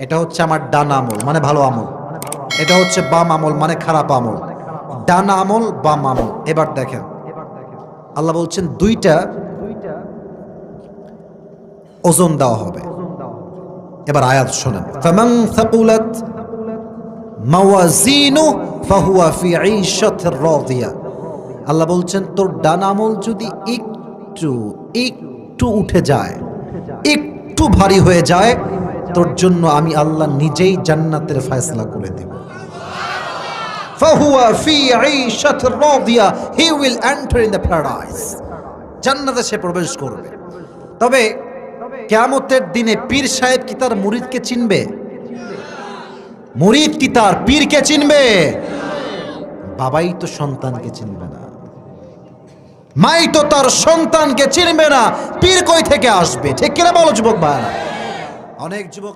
এটা হচ্ছে আমার ডান আমল মানে ভালো আমল, এটা হচ্ছে বাম আমল মানে খারাপ আমল। ডান আমল বাম আমল। এবার দেখেন আল্লাহ বলছেন দুইটা ওজন দেওয়া হবে। এবার আয়াত শোনেন, ফামান থাকুলাত মাওয়াজিনু ফাহুয়া ফি ঈশাতির রাদিয়া। আল্লাহ বলছেন তোর ডান আমল যদি একটু একটু উঠে যায়, একটু ভারী হয়ে যায়, তোর জন্য আমি আল্লাহ নিজেই জান্নাতের ফয়সালা করে দেব। ফাহুয়া ফি ঈশাতির রাদিয়া, he will enter in the paradise. জান্নাতে সে প্রবেশ করবে। তবে কিয়ামতের দিনে পীর সাহেব কি তার মুরিদকে চিনবে? মুরিদ কি তার পীরকে চিনবে? বাবাই তো সন্তানকে চিনবে না, মাই তো তার সন্তানকে চিনবে না, পীর কই থেকে আসবে? ঠিক কিনা বলো যুবক ভাইরা? অনেক যুবক